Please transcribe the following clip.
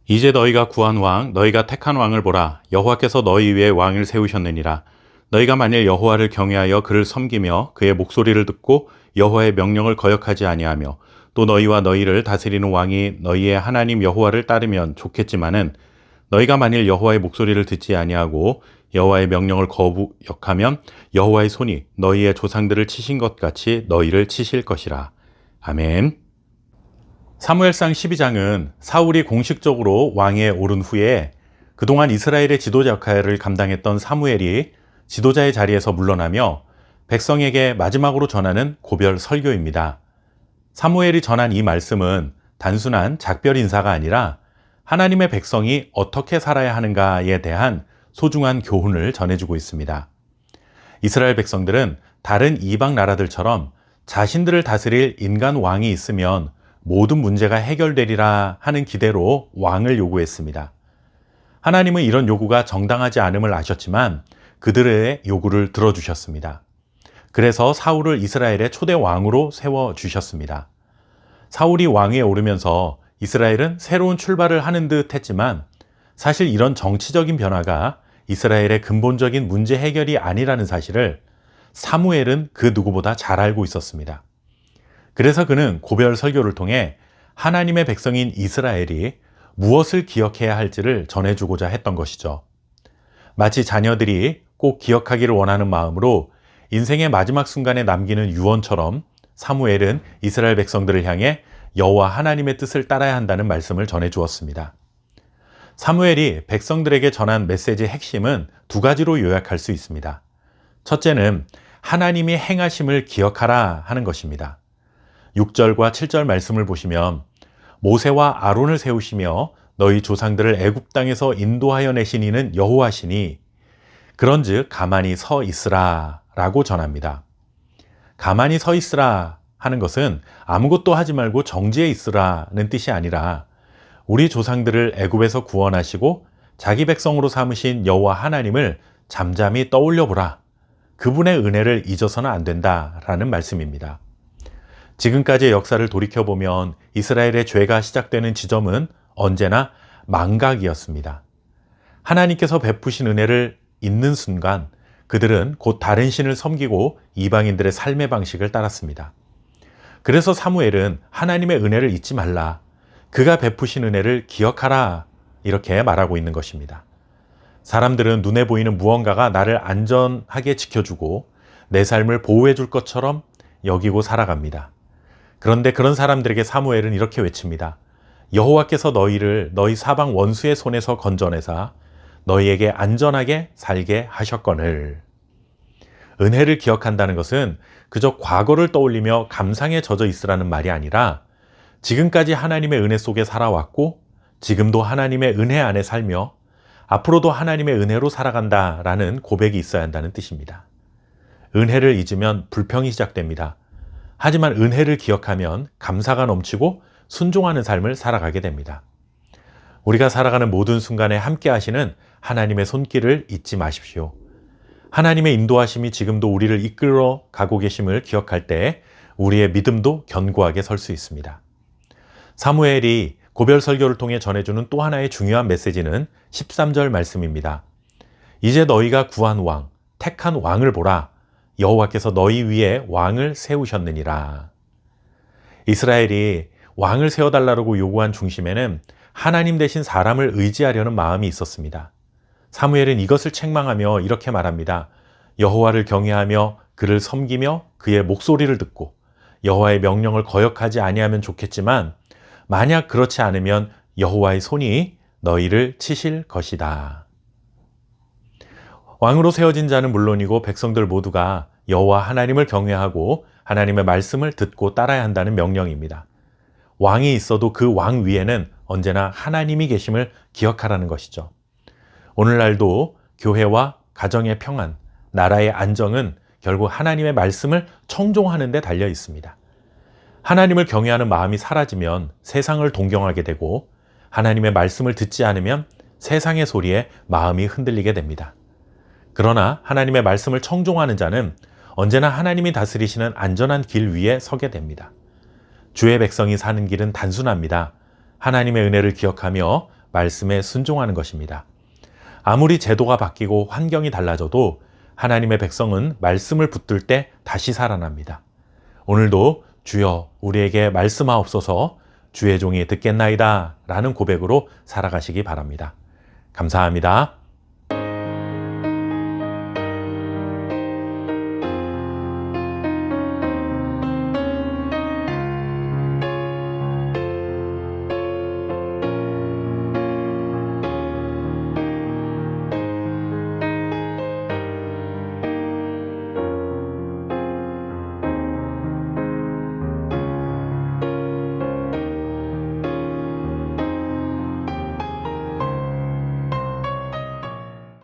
이제 너희가 구한 왕, 너희가 택한 왕을 보라. 여호와께서 너희 위에 왕을 세우셨느니라. 너희가 만일 여호와를 경외하여 그를 섬기며 그의 목소리를 듣고 여호와의 명령을 거역하지 아니하며 또 너희와 너희를 다스리는 왕이 너희의 하나님 여호와를 따르면 좋겠지만은 너희가 만일 여호와의 목소리를 듣지 아니하고 여호와의 명령을 거역하면 여호와의 손이 너희의 조상들을 치신 것 같이 너희를 치실 것이라. 아멘. 사무엘상 12장은 사울이 공식적으로 왕위에 오른 후에 그동안 이스라엘의 지도자 역할을 감당했던 사무엘이 지도자의 자리에서 물러나며 백성에게 마지막으로 전하는 고별 설교입니다. 사무엘이 전한 이 말씀은 단순한 작별 인사가 아니라 하나님의 백성이 어떻게 살아야 하는가에 대한 소중한 교훈을 전해주고 있습니다. 이스라엘 백성들은 다른 이방 나라들처럼 자신들을 다스릴 인간 왕이 있으면 모든 문제가 해결되리라 하는 기대로 왕을 요구했습니다. 하나님은 이런 요구가 정당하지 않음을 아셨지만 그들의 요구를 들어주셨습니다. 그래서 사울을 이스라엘의 초대 왕으로 세워주셨습니다. 사울이 왕위에 오르면서 이스라엘은 새로운 출발을 하는 듯 했지만 사실 이런 정치적인 변화가 이스라엘의 근본적인 문제 해결이 아니라는 사실을 사무엘은 그 누구보다 잘 알고 있었습니다. 그래서 그는 고별 설교를 통해 하나님의 백성인 이스라엘이 무엇을 기억해야 할지를 전해주고자 했던 것이죠. 마치 자녀들이 꼭 기억하기를 원하는 마음으로 인생의 마지막 순간에 남기는 유언처럼 사무엘은 이스라엘 백성들을 향해 여호와 하나님의 뜻을 따라야 한다는 말씀을 전해주었습니다. 사무엘이 백성들에게 전한 메시지의 핵심은 두 가지로 요약할 수 있습니다. 첫째는 하나님이 행하심을 기억하라 하는 것입니다. 6절과 7절 말씀을 보시면 모세와 아론을 세우시며 너희 조상들을 애굽 땅에서 인도하여 내신 이는 여호와시니 그런즉 가만히 서 있으라 라고 전합니다. 가만히 서 있으라 하는 것은 아무것도 하지 말고 정지해 있으라는 뜻이 아니라 우리 조상들을 애굽에서 구원하시고 자기 백성으로 삼으신 여호와 하나님을 잠잠히 떠올려 보라. 그분의 은혜를 잊어서는 안 된다라는 말씀입니다. 지금까지의 역사를 돌이켜보면 이스라엘의 죄가 시작되는 지점은 언제나 망각이었습니다. 하나님께서 베푸신 은혜를 잊는 순간 그들은 곧 다른 신을 섬기고 이방인들의 삶의 방식을 따랐습니다. 그래서 사무엘은 하나님의 은혜를 잊지 말라. 그가 베푸신 은혜를 기억하라. 이렇게 말하고 있는 것입니다. 사람들은 눈에 보이는 무언가가 나를 안전하게 지켜주고 내 삶을 보호해 줄 것처럼 여기고 살아갑니다. 그런데 그런 사람들에게 사무엘은 이렇게 외칩니다. 여호와께서 너희를 너희 사방 원수의 손에서 건져내사 너희에게 안전하게 살게 하셨거늘. 은혜를 기억한다는 것은 그저 과거를 떠올리며 감상에 젖어 있으라는 말이 아니라 지금까지 하나님의 은혜 속에 살아왔고 지금도 하나님의 은혜 안에 살며 앞으로도 하나님의 은혜로 살아간다라는 고백이 있어야 한다는 뜻입니다. 은혜를 잊으면 불평이 시작됩니다. 하지만 은혜를 기억하면 감사가 넘치고 순종하는 삶을 살아가게 됩니다. 우리가 살아가는 모든 순간에 함께 하시는 하나님의 손길을 잊지 마십시오. 하나님의 인도하심이 지금도 우리를 이끌어 가고 계심을 기억할 때 우리의 믿음도 견고하게 설 수 있습니다. 사무엘이 고별 설교를 통해 전해주는 또 하나의 중요한 메시지는 13절 말씀입니다. 이제 너희가 구한 왕, 택한 왕을 보라. 여호와께서 너희 위에 왕을 세우셨느니라. 이스라엘이 왕을 세워달라고 요구한 중심에는 하나님 대신 사람을 의지하려는 마음이 있었습니다. 사무엘은 이것을 책망하며 이렇게 말합니다. 여호와를 경외하며 그를 섬기며 그의 목소리를 듣고 여호와의 명령을 거역하지 아니하면 좋겠지만 만약 그렇지 않으면 여호와의 손이 너희를 치실 것이다. 왕으로 세워진 자는 물론이고 백성들 모두가 여호와 하나님을 경외하고 하나님의 말씀을 듣고 따라야 한다는 명령입니다. 왕이 있어도 그 왕 위에는 언제나 하나님이 계심을 기억하라는 것이죠. 오늘날도 교회와 가정의 평안, 나라의 안정은 결국 하나님의 말씀을 청종하는 데 달려 있습니다. 하나님을 경외하는 마음이 사라지면 세상을 동경하게 되고 하나님의 말씀을 듣지 않으면 세상의 소리에 마음이 흔들리게 됩니다. 그러나 하나님의 말씀을 청종하는 자는 언제나 하나님이 다스리시는 안전한 길 위에 서게 됩니다. 주의 백성이 사는 길은 단순합니다. 하나님의 은혜를 기억하며 말씀에 순종하는 것입니다. 아무리 제도가 바뀌고 환경이 달라져도 하나님의 백성은 말씀을 붙들 때 다시 살아납니다. 오늘도 주여 우리에게 말씀하옵소서, 주의 종이 듣겠나이다 라는 고백으로 살아가시기 바랍니다. 감사합니다.